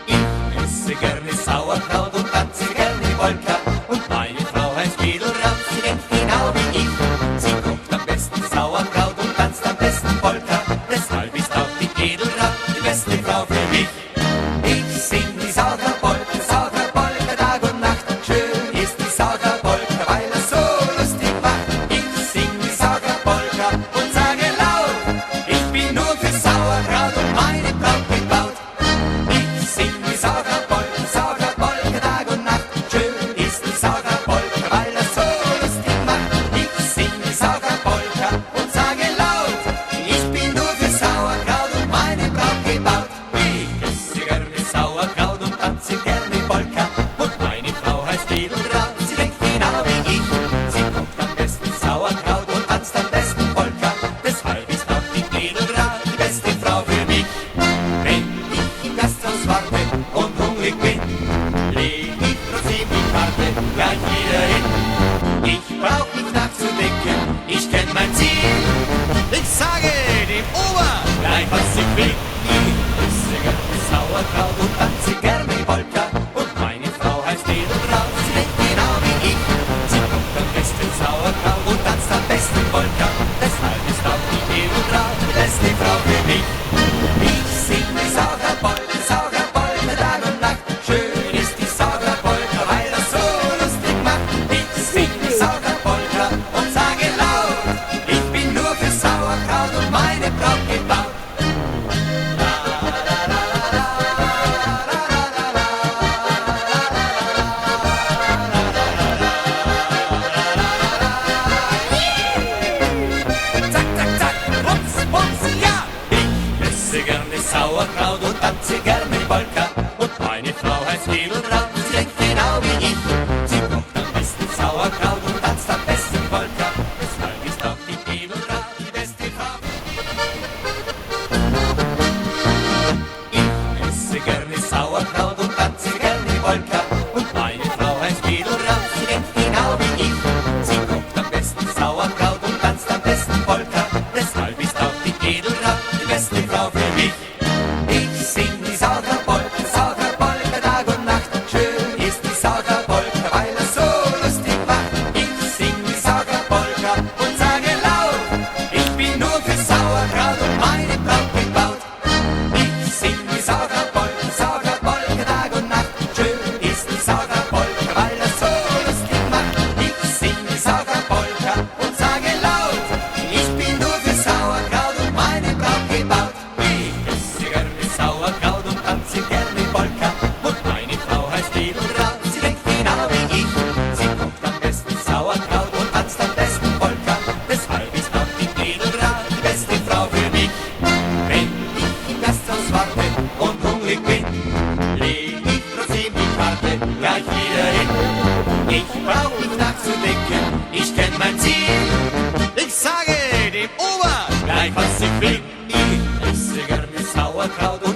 Ich esse gerne Sauerkraut und tanze gerne Polka. Und meine Frau heißt Edeltraut, sie denkt genau wie ich. Sie kocht am besten Sauerkraut und tanzt am besten Polka. Deshalb ist auch die Edeltraut die beste Frau für mich. Ich sing die Sauerkraut-Polka, Sauerkraut-Polka Tag und Nacht. Schön ist die Sauerkraut-Polka, weil er so lustig macht. Ich sing die Sauerkraut-Polka und sage laut, ich bin nur für Sauerkraut und meine Braut gebaut. Ich sing die Sauerkraut-Polka, Sauerkraut-Polka Tag und Nacht. Schön ist die Sauerkraut-Polka, weil er so lustig macht. Ich sing die Sauerkraut-Polka und sage laut, ich bin nur für Sauerkraut und meine Braut gebaut. Ich esse gerne Sauerkraut und tanze gerne Polka. Und meine Frau heißt Edeltraut, sie denkt genau wie ich. Sie kocht am besten Sauerkraut und tanzt am besten Polka. Deshalb ist auch die Edeltraut die beste Frau für mich. Wenn ich im Gasthaus warte und hungrig bin, leg ich trotzdem die Karte gleich wieder hin. Ich brauch nicht nachzudenken, ich kenn mein Ziel. Ich sage dem Ober gleich, was ich will. Ich esse gerne Sauerkraut und tanze gerne Polka. Und meine Frau heißt Edeltraut, sie denkt genau wie ich. Sie kocht am besten Sauerkraut und tanzt am besten Polka. Deshalb ist auch die Edeltraut die beste Frau für mich. Ich sing die Sauerkraut-Polka, Sauerkraut-Polka Tag und Nacht. Schön ist die Sauerkraut-Polka, weil er so lustig macht. Ich sing die Sauerkraut-Polka und sage laut, ich bin nur für Sauerkraut und meine Braut gebaut. Zack, zack, zack, bums, bums, ja! Ich esse gerne Sauerkraut und tanze gerne Polka. Und meine Frau heißt Edeltraut, sie denkt genau wie ich. Sie kocht am besten Sauerkraut und tanzt am besten Polka. Deshalb ist auch die Edeltraut die beste Frau. Ich esse gerne Sauerkraut und tanze gerne Polka. Und meine Frau heißt Edeltraut, sie denkt genau wie ich. Sie kocht am besten Sauerkraut und tanzt am besten Polka. Deshalb ist auch die Edeltraut die beste Frau für mich. Ich sing die Sauerkraut-Polka, Sauerkraut-Polka Tag und Nacht. Schön ist die Sauerkraut-Polka, weil er so lustig macht. Ich sing die Sauerkraut-Polka und sage laut, ich bin nur für Sauerkraut und meine Braut gebaut. Ich sing die Sauerkraut-Polka, Sauerkraut-Polka Tag und Nacht. Schön ist die Sauerkraut-Polka, weil er so lustig macht. Ich sing die Sauerkraut-Polka und sage laut, ich bin nur für Sauerkraut und meine Braut gebaut. Ich esse gerne Sauerkraut und tanze gerne Polka. Und meine Frau heißt Edeltraut, sie denkt genau wie ich. Sie kocht am besten Sauerkraut und tanzt am besten Polka. Deshalb ist auch die Edeltraut die beste Frau für mich. Wenn ich im Gasthaus warte und hungrig bin, leg ich trotzdem die Karte gleich wieder hin. Ich brauch nicht nachzudenken, ich kenn mein Ziel. Ich sage dem Ober gleich, was ich will. Ich esse gerne Sauerkraut und